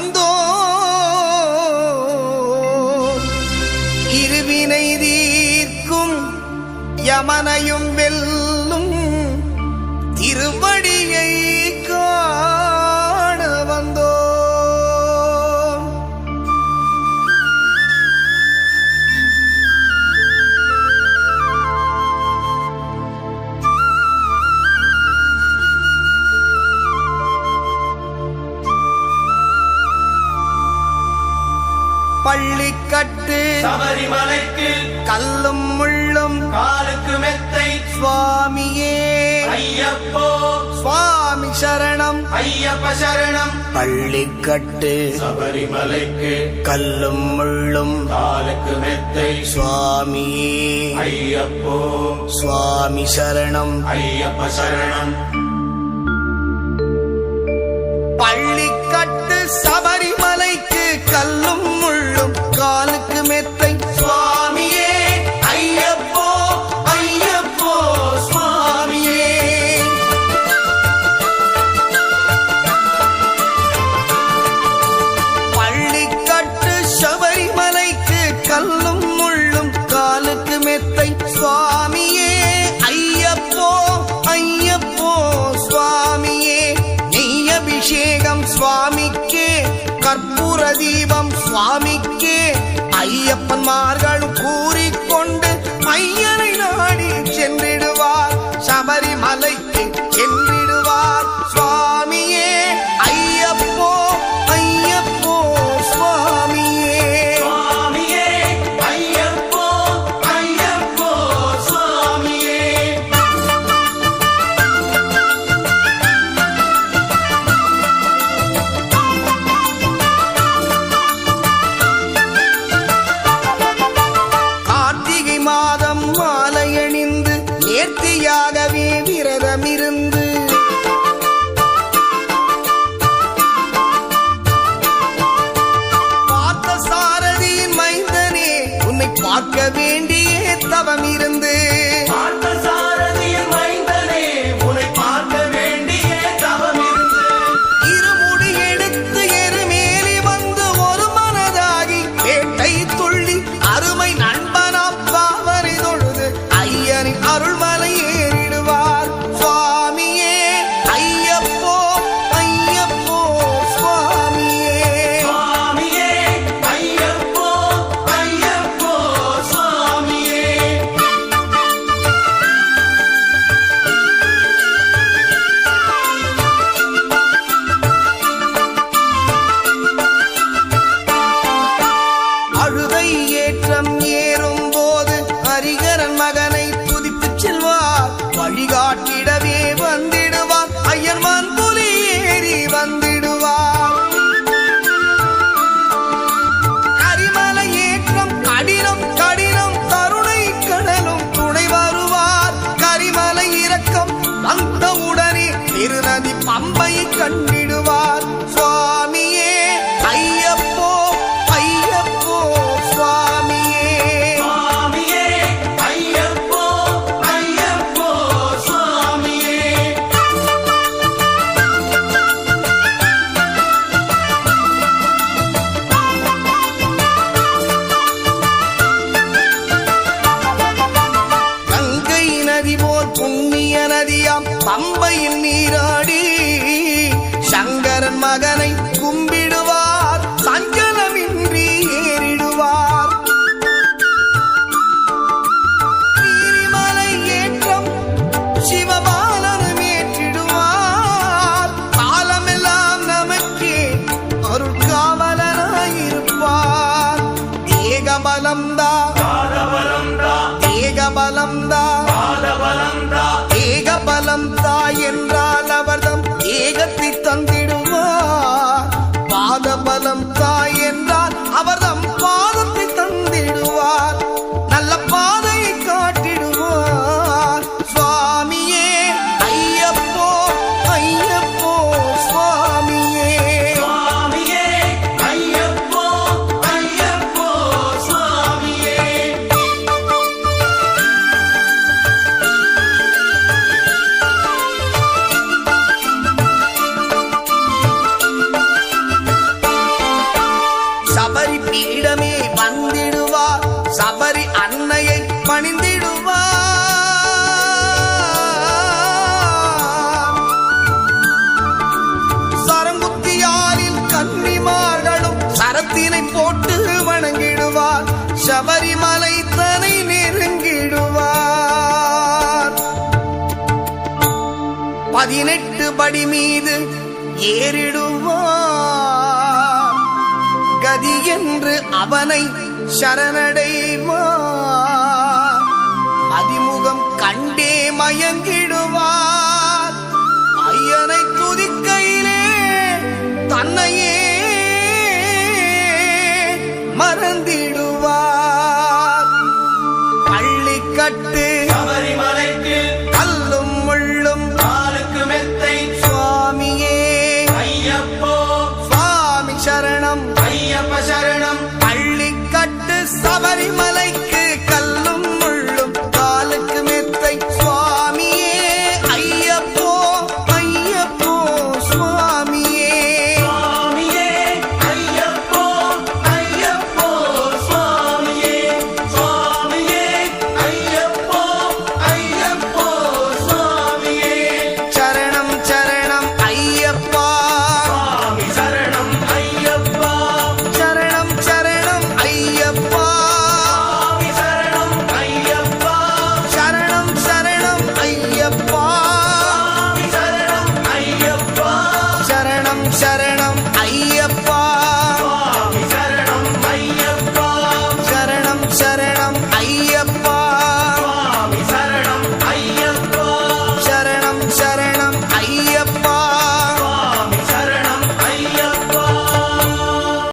வந்தோ இருவினை தீர்க்கும் யமனையும் வெல்லும் திருவடியை காண வந்தோ. பள்ளிக்கட்டு சபரிமலைக்கு கல்லும் முள்ளும் காலுக்கு மெத்தை சுவாமியே ஐயப்போ சுவாமி சரணம் ஐயப்ப சரணம். பள்ளிக்கட்டு சபரிமலைக்கு கல்லும் முள்ளும் காலுக்கு மெத்தை சுவாமியே ஐயப்போ சுவாமி சரணம் ஐயப்ப சரணம். பள்ளிக்கட்டு சபரிமலைக்கு கல்லும் முள்ளும் காலுக்கு மெத்தை சுவாமியே ஐயப்போ ஐயப்போ சுவாமியே. பள்ளிக்கட்டு சபரிமலைக்கு கல்லும் முள்ளும் காலுக்கு மெத்தை சுவாமியே ஐயப்போ ஐயப்போ சுவாமியே. நெய் அபிஷேகம் சுவாமிக்கே கற்பூர தீபம் சுவாமிக்கே ஐயப்பன்மார்களும் கூறிக்கொண்டு ஐயனை நாடி சென்றிடுவார் சபரிமலைக்கு சென்றிடுவார் சுவாமியே ஐயப்போ ஐயப்போ சுவாமியே. சுவாமியே ஐயப்போ ஐயப்போ சுவாமியே. கார்த்திகை மாதம் மாலையணிந்து நேர்த்தியாகவே விரதமிருந்து பார்த்த சாரதியின் மைந்தனே உன்னை பார்க்க வேண்டிய தவம் இருந்து பார்த்தசாரதியின் மைந்தனே உன்னை பார்க்க வேண்டிய தவம் இருந்து இருமுடி எடுத்து எருமேலி வந்து ஒரு மனதாகி வேட்டை துள்ளி அருமை நண்பனாம் பாவரை தொழுது ஐயனின் அருள்மலை ஏறிடுவார் சுவாமியே ஐயப்போ ஐயப்போ சுவாமியே. சுவாமியே ஐயப்போ ஐயப்போ சுவாமியே. அழுதை ஏற்றம் ஏறும் போது ஹரிகரன் மகனை துதித்துச் செல்வார் வழிகாட்டிடவே வந்திடுவார் ஐயன்மான் புலி ஏறி வந்திடுவார். கரிமலை ஏற்றம் கடினம் கடினம் கருணை கடலும் துணை வருவார். கரிமலை இறக்கம் வந்தவுடனே திருநதி பம்பை கண்டிடுவார் சுவாமியே ஐயப்போ ஐயப்போ சுவாமியே. சுவாமியே ஐயப்போ ஐயப்போ சுவாமியே. கங்கை நதி போல் புண்ணிய நதியாம் பம்பையில் நீராடி சங்கரன் மகனை கும்பிடுவார் சஞ்சலமின்றி ஏறிடுவார். நீரிமலை ஏற்றம் சிவபாலனும் ஏற்றிடுவார். காலமெல்லாம் நமக்கே அருட்காவலனாயிருப்பார். ஏகபலம்தா பாதபலம்தா ஏகபலம்தா பாதபலம்தா ஏகபலம்தா என்றால் அவர்தம் ஏகத்தை தந்திடுவார். பாதபலம் தாய் என்றால் அவர்தம் பாதத்தை தந்திடுவார். நல்ல பாதையை காட்டிடுவார் சுவாமியே ஐயப்போ ஐயப்போ சுவாமியே. சுவாமியே ஐயப்போ ஐயப்போ சுவாமியே. பீடமே வந்திடுவார் சபரி அன்னையை பணிந்திடுவார் சரங்குத்தியாரில் கன்னிமார்களும் சரத்தினை போட்டு வணங்கிடுவார் சபரிமலை தனை நெருங்கிடுவார் 18 படி மீது ஏறிடுவார் கதி என்று அவனை சரணடைவார் அதிமுகம் கண்டே மயங்கிடுவார் ஐயனை துதிக்கையிலே தன்னையே மறந்திடுவார் பள்ளிக்கட்டு சபரிமலைக்கு கல்லும் முள்ளும் காலுக்கு மெத்தை சுவாமியே ஐயப்போ சுவாமி சரணம் ஐயப்ப சரணம் பள்ளிக்கட்டு சபரிமலைக்கு